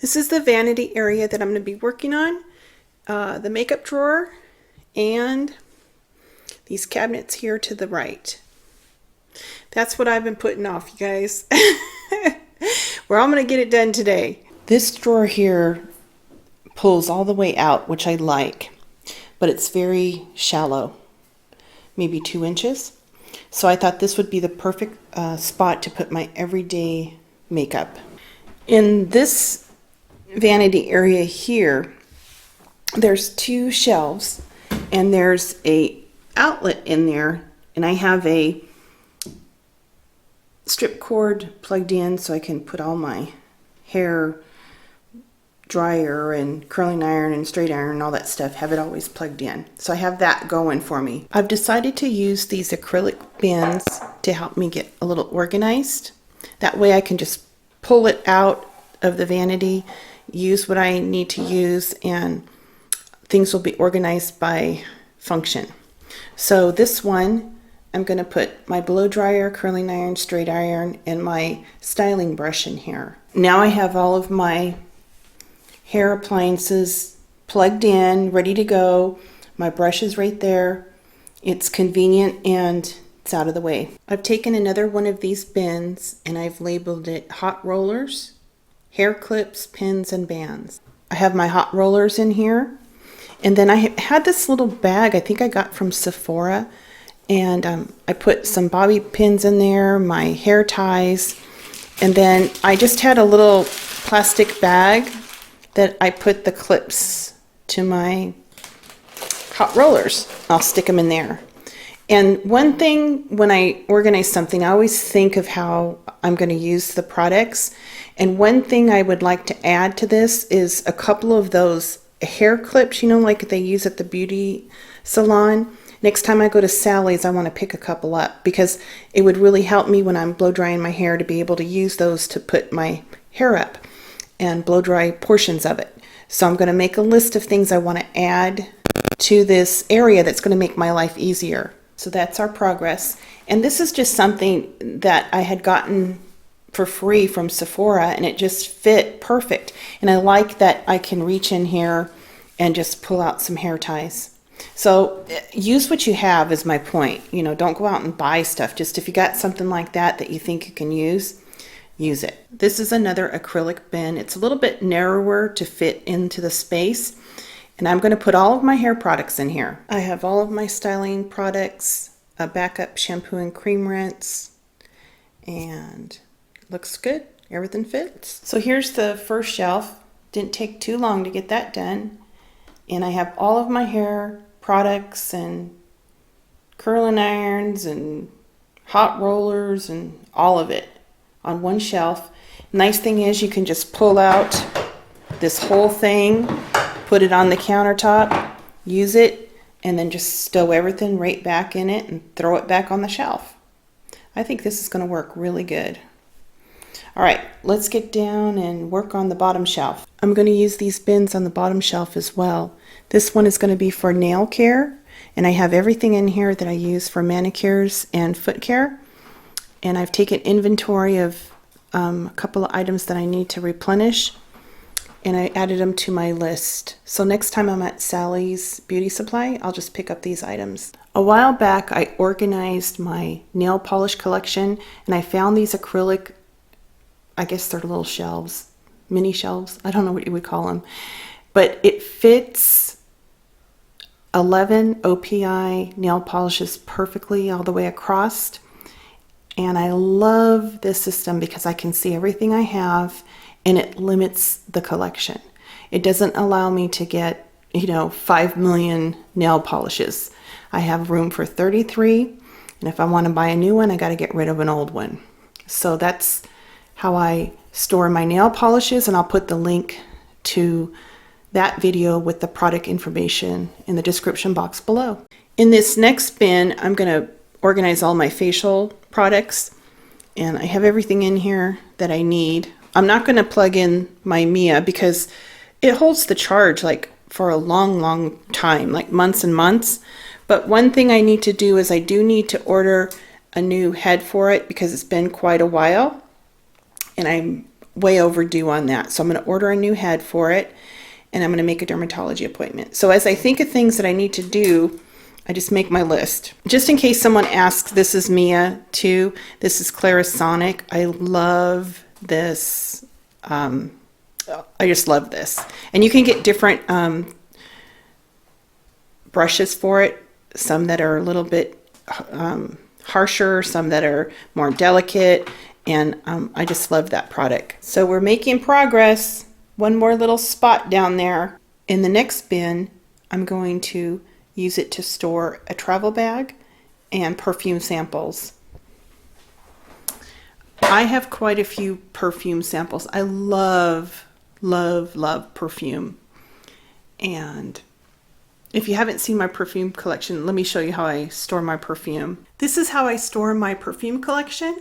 This is the vanity area that I'm going to be working on. The makeup drawer and these cabinets here to the right. That's what I've been putting off, you guys. Well, I'm going to get it done today. This drawer here pulls all the way out, which I like, but it's very shallow, maybe 2 inches. So I thought this would be the perfect spot to put my everyday makeup. In this vanity area here, there's 2 shelves and there's a outlet in there, and I have a strip cord plugged in so I can put all my hair dryer and curling iron and straight iron and all that stuff, have it always plugged in. So I have that going for me. I've decided to use these acrylic bins to help me get a little organized. That way I can just pull it out of the vanity, use what I need to use, and things will be organized by function. So this one, I'm going to put my blow dryer, curling iron, straight iron, and my styling brush in here. Now I have all of my hair appliances plugged in, ready to go. My brush is right there. It's convenient and it's out of the way. I've taken another one of these bins and I've labeled it hot rollers, hair clips, pins, and bands. I have my hot rollers in here. And then I had this little bag I think I got from Sephora, and I put some bobby pins in there, my hair ties, and then I just had a little plastic bag that I put the clips to my hot rollers. I'll stick them in there. And one thing, when I organize something, I always think of how I'm going to use the products. And one thing I would like to add to this is a couple of those hair clips, you know, like they use at the beauty salon. Next time I go to Sally's, I want to pick a couple up because it would really help me when I'm blow drying my hair to be able to use those to put my hair up and blow dry portions of it. So I'm going to make a list of things I want to add to this area that's going to make my life easier. So that's our progress. And this is just something that I had gotten for free from Sephora, and it just fit perfect. And I like that I can reach in here and just pull out some hair ties. So use what you have is my point. You know, don't go out and buy stuff. Just if you got something like that that you think you can use it. This is another acrylic bin. It's a little bit narrower to fit into the space. And I'm going to put all of my hair products in here. I have all of my styling products, a backup shampoo and cream rinse, and it looks good. Everything fits. So here's the first shelf. Didn't take too long to get that done. And I have all of my hair products and curling irons and hot rollers and all of it on one shelf. Nice thing is you can just pull out this whole thing, put it on the countertop, use it, and then just stow everything right back in it and throw it back on the shelf. I think this is going to work really good. All right, let's get down and work on the bottom shelf. I'm going to use these bins on the bottom shelf as well. This one is going to be for nail care, and I have everything in here that I use for manicures and foot care. And I've taken inventory of a couple of items that I need to replenish, and I added them to my list. So next time I'm at Sally's Beauty Supply, I'll just pick up these items. A while back, I organized my nail polish collection, and I found these acrylic, I guess they're little shelves, mini shelves. I don't know what you would call them, but it fits 11 OPI nail polishes perfectly all the way across. And I love this system because I can see everything I have, and it limits the collection. It doesn't allow me to get, 5 million nail polishes. I have room for 33, and if I want to buy a new one, I got to get rid of an old one. So that's how I store my nail polishes, and I'll put the link to that video with the product information in the description box below. In this next bin, I'm going to organize all my facial products, and I have everything in here that I need. I'm not going to plug in my Mia because it holds the charge like for a long time, like months and months. But one thing I need to do is I do need to order a new head for it because it's been quite a while, and I'm way overdue on that. So I'm going to order a new head for it, and I'm going to make a dermatology appointment. So as I think of things that I need to do, I just make my list. Just in case someone asks, this is Mia too. This is Clarisonic. I love this. I just love this. And you can get different brushes for it. Some that are a little bit harsher, some that are more delicate. And I just love that product. So we're making progress. One more little spot down there. In the next bin, I'm going to use it to store a travel bag and perfume samples. I have quite a few perfume samples. I love, love, love perfume. And if you haven't seen my perfume collection, let me show you how I store my perfume. This is how I store my perfume collection.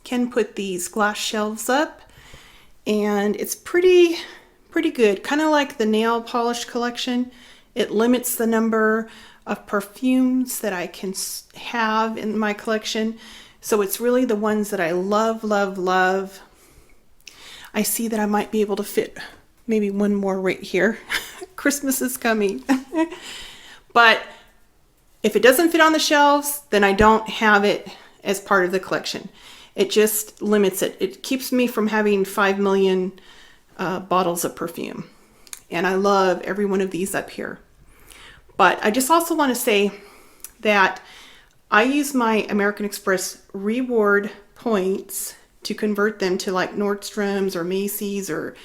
Can put these glass shelves up, and it's pretty good. Kind of like the nail polish collection. It limits the number of perfumes that I can have in my collection. So it's really the ones that I love, love, love. I see that I might be able to fit maybe one more right here. Christmas is coming. But if it doesn't fit on the shelves, then I don't have it as part of the collection. It just limits it. It keeps me from having 5 million bottles of perfume. And I love every one of these up here. But I just also want to say that I use my American Express reward points to convert them to like Nordstrom's or Macy's or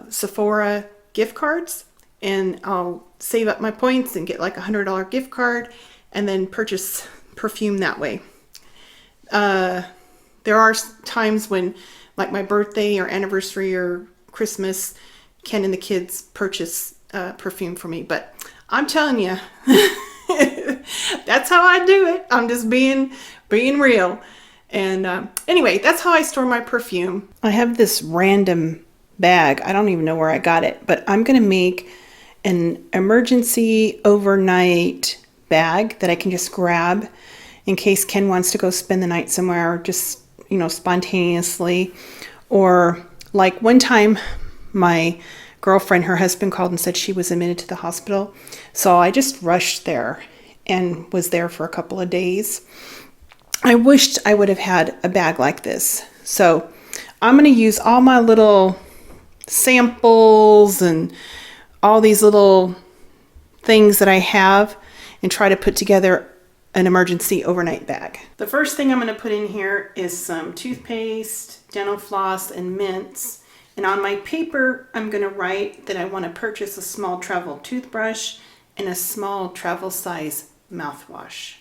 Sephora gift cards. And I'll save up my points and get like a $100 gift card and then purchase perfume that way. There are times when, like my birthday or anniversary or Christmas, Ken and the kids purchase perfume for me. But I'm telling you, that's how I do it. I'm just being real. And anyway, that's how I store my perfume. I have this random bag. I don't even know where I got it, but I'm going to make an emergency overnight bag that I can just grab in case Ken wants to go spend the night somewhere, or just, you know, spontaneously. Or like one time my girlfriend, her husband called and said she was admitted to the hospital. So I just rushed there and was there for a couple of days. I wished I would have had a bag like this. So I'm going to use all my little samples and all these little things that I have and try to put together an emergency overnight bag. The first thing I'm going to put in here is some toothpaste, dental floss, and mints. And on my paper, I'm going to write that I want to purchase a small travel toothbrush and a small travel size mouthwash.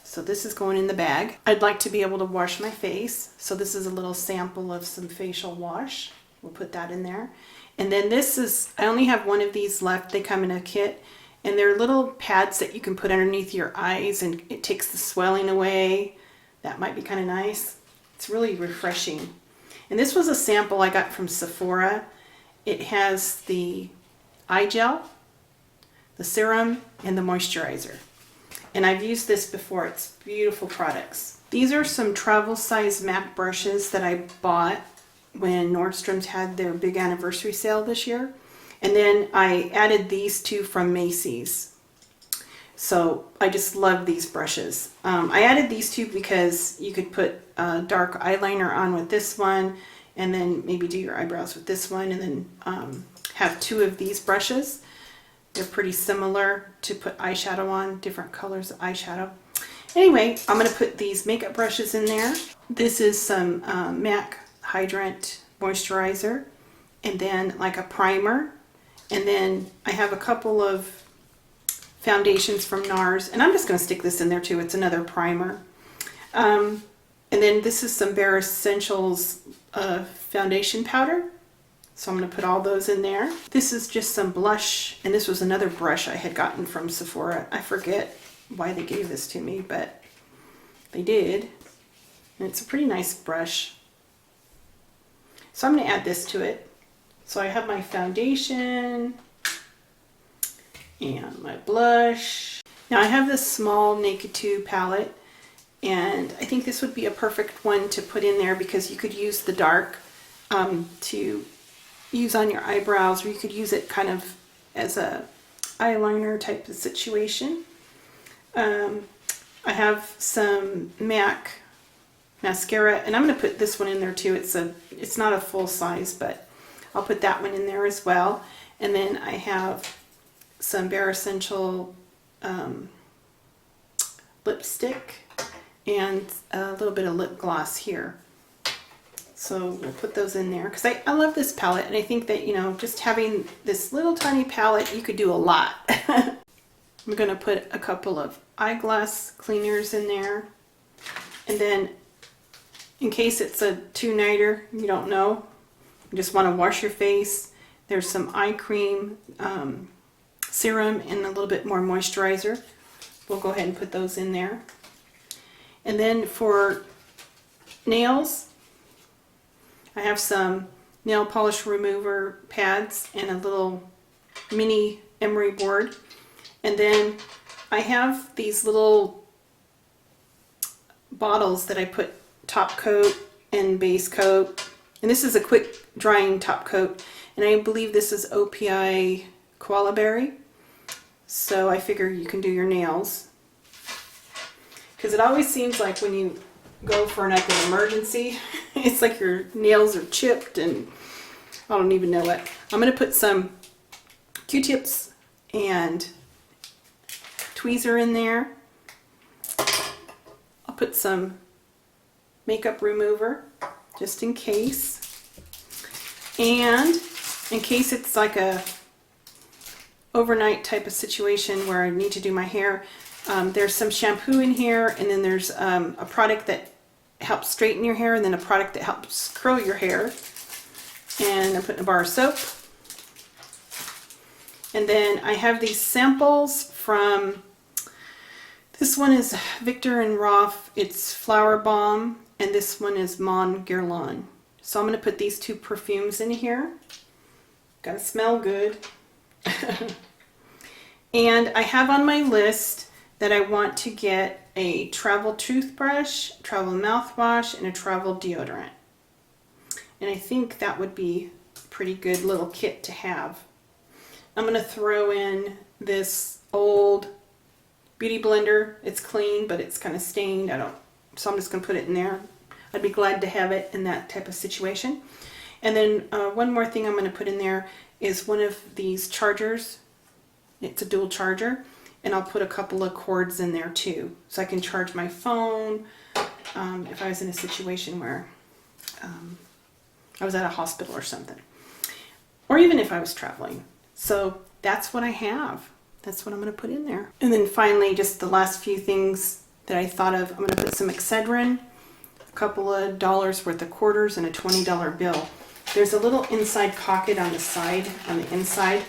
So this is going in the bag. I'd like to be able to wash my face. So this is a little sample of some facial wash. We'll put that in there. And then this is, I only have one of these left. They come in a kit. And they're little pads that you can put underneath your eyes, and it takes the swelling away. That might be kind of nice. It's really refreshing. And this was a sample I got from Sephora. It has the eye gel, the serum, and the moisturizer. And I've used this before. It's beautiful products. These are some travel size MAC brushes that I bought when Nordstrom's had their big anniversary sale this year. And then I added these two from Macy's. So I just love these brushes. I added these two because you could put dark eyeliner on with this one, and then maybe do your eyebrows with this one, and then have two of these brushes. They're pretty similar to put eyeshadow on, different colors of eyeshadow. Anyway, I'm going to put these makeup brushes in there. This is some MAC Hydrant Moisturizer, and then like a primer. And then I have a couple of foundations from NARS, and I'm just going to stick this in there too. It's another primer. And then this is some Bare Essentials foundation powder. So I'm going to put all those in there. This is just some blush, and this was another brush I had gotten from Sephora. I forget why they gave this to me, but they did. And it's a pretty nice brush. So I'm going to add this to it. So I have my foundation and my blush. Now I have this small Naked 2 palette, and I think this would be a perfect one to put in there because you could use the dark to use on your eyebrows, or you could use it kind of as a eyeliner type of situation. I have some MAC mascara, and I'm going to put this one in there too. It's not a full size, but I'll put that one in there as well. And then I have some Bare Essential lipstick and a little bit of lip gloss here. So we'll put those in there because I love this palette, and I think that, you know, just having this little tiny palette, you could do a lot. I'm going to put a couple of eyeglass cleaners in there, and then in case it's a two-nighter, you don't know, you just want to wash your face, there's some eye cream, serum, and a little bit more moisturizer. We'll go ahead and put those in there. And then for nails, I have some nail polish remover pads and a little mini emery board. And then I have these little bottles that I put top coat and base coat. And this is a quick drying top coat. And I believe this is OPI Koala Berry. So I figure you can do your nails. Because it always seems like when you go for an emergency, it's like your nails are chipped and I don't even know what. I'm going to put some Q-tips and tweezer in there. I'll put some makeup remover just in case. And in case it's like a overnight type of situation where I need to do my hair, there's some shampoo in here, and then there's a product that helps straighten your hair, and then a product that helps curl your hair. And I'm putting a bar of soap. And then I have these samples from, this one is Victor and Rolf, it's Flower Bomb, and this one is Mon Guerlain. So I'm going to put these two perfumes in here. Gotta smell good. And I have on my list that I want to get a travel toothbrush, travel mouthwash, and a travel deodorant. And I think that would be a pretty good little kit to have. I'm going to throw in this old beauty blender. It's clean, but it's kind of stained. So I'm just going to put it in there. I'd be glad to have it in that type of situation. And then one more thing I'm going to put in there is one of these chargers. It's a dual charger. And I'll put a couple of cords in there too, so I can charge my phone if I was in a situation where I was at a hospital or something. Or even if I was traveling. So that's what I have. That's what I'm going to put in there. And then finally, just the last few things that I thought of. I'm going to put some Excedrin, a couple of dollars worth of quarters, and a $20 bill. There's a little inside pocket on the side, on the inside.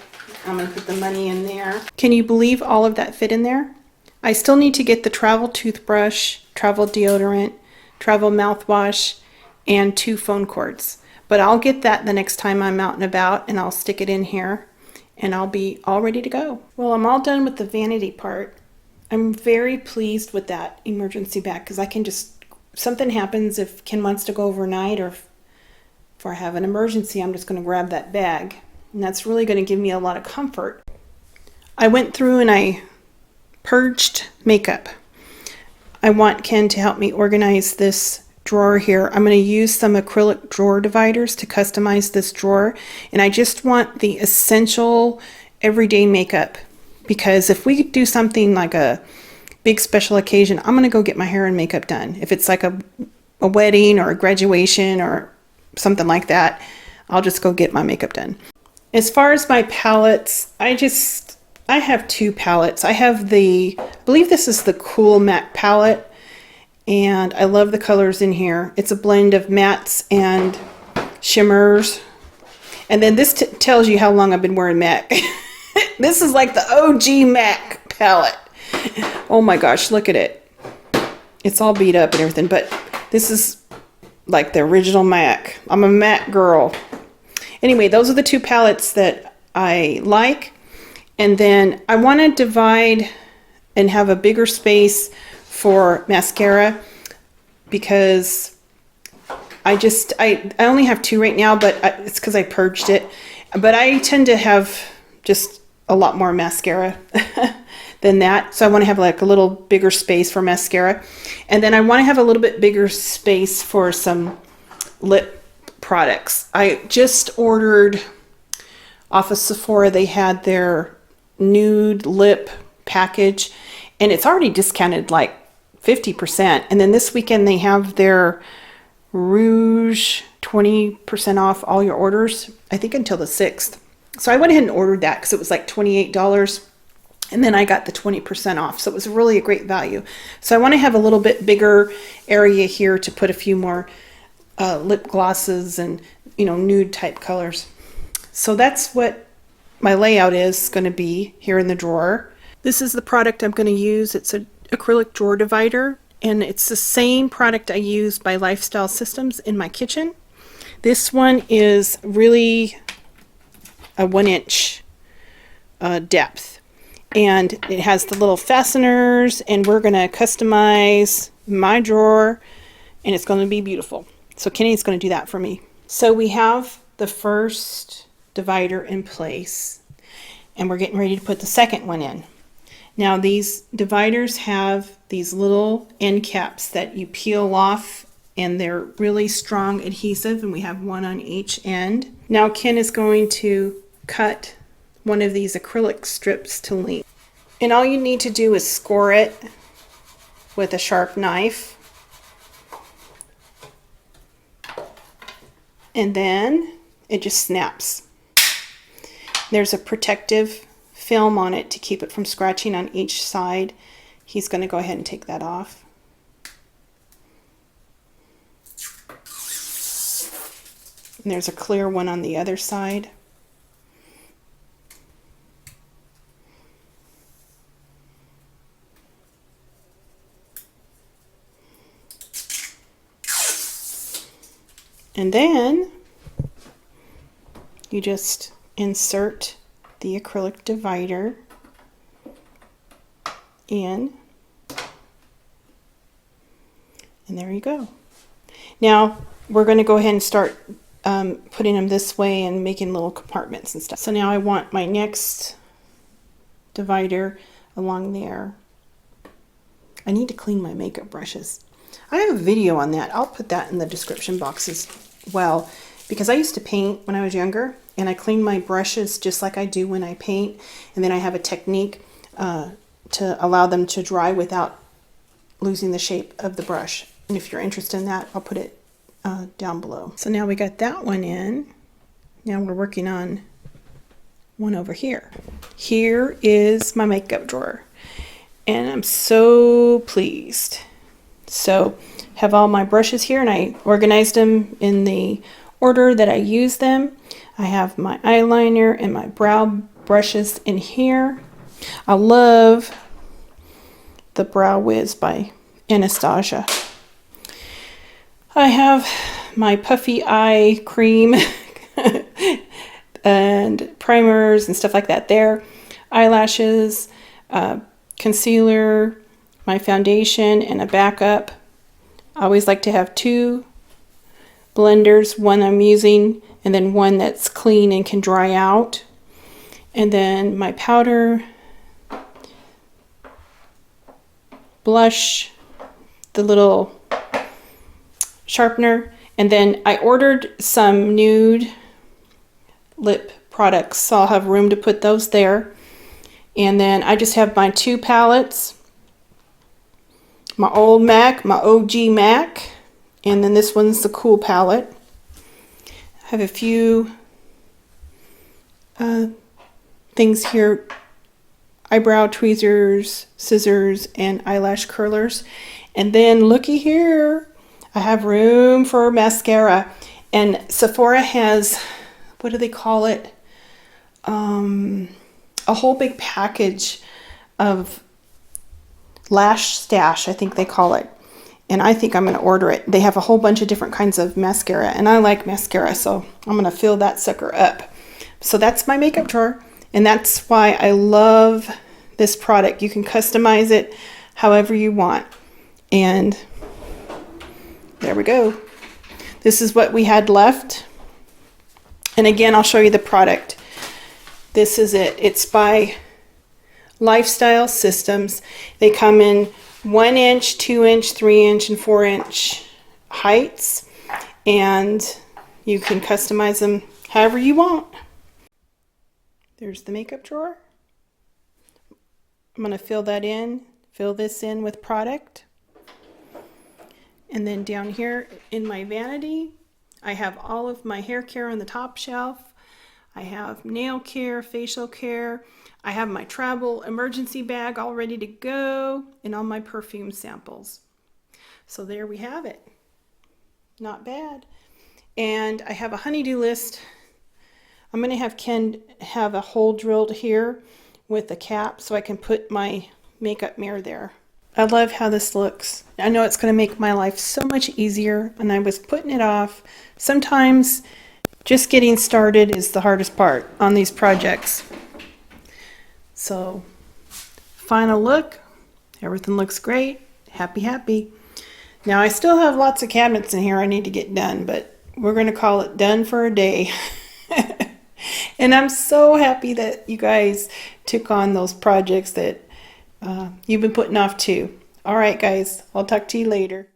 I'm going to put the money in there. Can you believe all of that fit in there? I still need to get the travel toothbrush, travel deodorant, travel mouthwash, and 2 phone cords. But I'll get that the next time I'm out and about, and I'll stick it in here, and I'll be all ready to go. Well, I'm all done with the vanity part. I'm very pleased with that emergency bag because I can just, if something happens, if Ken wants to go overnight or if I have an emergency, I'm just going to grab that bag. And that's really going to give me a lot of comfort. I went through and I purged makeup. I want Ken to help me organize this drawer here. I'm going to use some acrylic drawer dividers to customize this drawer. And I just want the essential everyday makeup. Because if we do something like a big special occasion, I'm going to go get my hair and makeup done. If it's like a wedding or a graduation or something like that, I'll just go get my makeup done. As far as my palettes, I have 2 palettes. I have I believe this is the Cool Matte palette, and I love the colors in here. It's a blend of mattes and shimmers. And then this tells you how long I've been wearing MAC. This is like the OG MAC palette. Oh my gosh, look at it. It's all beat up and everything, but this is like the original MAC. I'm a MAC girl. Anyway, those are the 2 palettes that I like. And then I want to divide and have a bigger space for mascara because I only have 2 right now, but it's because I purged it. But I tend to have just a lot more mascara than that. So I want to have like a little bigger space for mascara. And then I want to have a little bit bigger space for some lip products. I just ordered off of Sephora. They had their nude lip package, and it's already discounted like 50%. And then this weekend they have their Rouge 20% off all your orders, I think until the 6th. So I went ahead and ordered that because it was like $28, and then I got the 20% off. So it was really a great value. So I want to have a little bit bigger area here to put a few more lip glosses and, you know, nude type colors. So that's what my layout is going to be here in the drawer. This is the product I'm going to use. It's an acrylic drawer divider, and it's the same product I use by Lifestyle Systems in my kitchen. This one is really a 1-inch depth, and it has the little fasteners, and we're going to customize my drawer, and it's going to be beautiful. So Kenny's going to do that for me. So we have the first divider in place, and we're getting ready to put the second one in. Now these dividers have these little end caps that you peel off, and they're really strong adhesive, and we have one on each end. Now Ken is going to cut one of these acrylic strips to length. And all you need to do is score it with a sharp knife. And then it just snaps. There's a protective film on it to keep it from scratching on each side. He's going to go ahead and take that off. And there's a clear one on the other side. And then you just insert the acrylic divider in, and there you go. Now we're going to go ahead and start putting them this way and making little compartments and stuff. So now I want my next divider along there. I need to clean my makeup brushes. I have a video on that. I'll put that in the description box as well, because I used to paint when I was younger, and I clean my brushes just like I do when I paint, and then I have a technique to allow them to dry without losing the shape of the brush. And if you're interested in that, I'll put it down below. So now we got that one in. Now we're working on one over here. Here is my makeup drawer, and I'm so pleased. So have all my brushes here, and I organized them in the order that I use them. I have my eyeliner and my brow brushes in here. I love the Brow Wiz by Anastasia. I have my puffy eye cream and primers and stuff like that there. Eyelashes, concealer, my foundation, and a backup. I always like to have 2 blenders, one I'm using and then one that's clean and can dry out. And then my powder, blush, the little sharpener, and then I ordered some nude lip products, so I'll have room to put those there. And then I just have my 2 palettes, my old MAC, my OG MAC, and then this one's the Cool palette. I have a few things here: eyebrow tweezers, scissors, and eyelash curlers. And then looky here, I have room for mascara. And Sephora has, what do they call it? A whole big package of lash stash, I think they call it. And I think I'm going to order it. They have a whole bunch of different kinds of mascara, and I like mascara, so I'm going to fill that sucker up. So that's my makeup drawer, and that's why I love this product. You can customize it however you want. And there we go. This is what we had left. And again, I'll show you the product. This is it. It's by Lifestyle Systems. They come in 1 inch, 2 inch, 3 inch, and 4 inch heights. And you can customize them however you want. There's the makeup drawer. I'm going to fill this in with product. And then down here in my vanity, I have all of my hair care on the top shelf. I have nail care, facial care. I have my travel emergency bag all ready to go, and all my perfume samples. So there we have it. Not bad. And I have a honeydew list. I'm going to have Ken have a hole drilled here with a cap so I can put my makeup mirror there. I love how this looks. I know it's going to make my life so much easier, and I was putting it off. Sometimes just getting started is the hardest part on these projects. So, final look. Everything looks great. Happy, happy. Now I still have lots of cabinets in here I need to get done, but we're going to call it done for a day. And I'm so happy that you guys took on those projects that you've been putting off too. All right, guys, I'll talk to you later.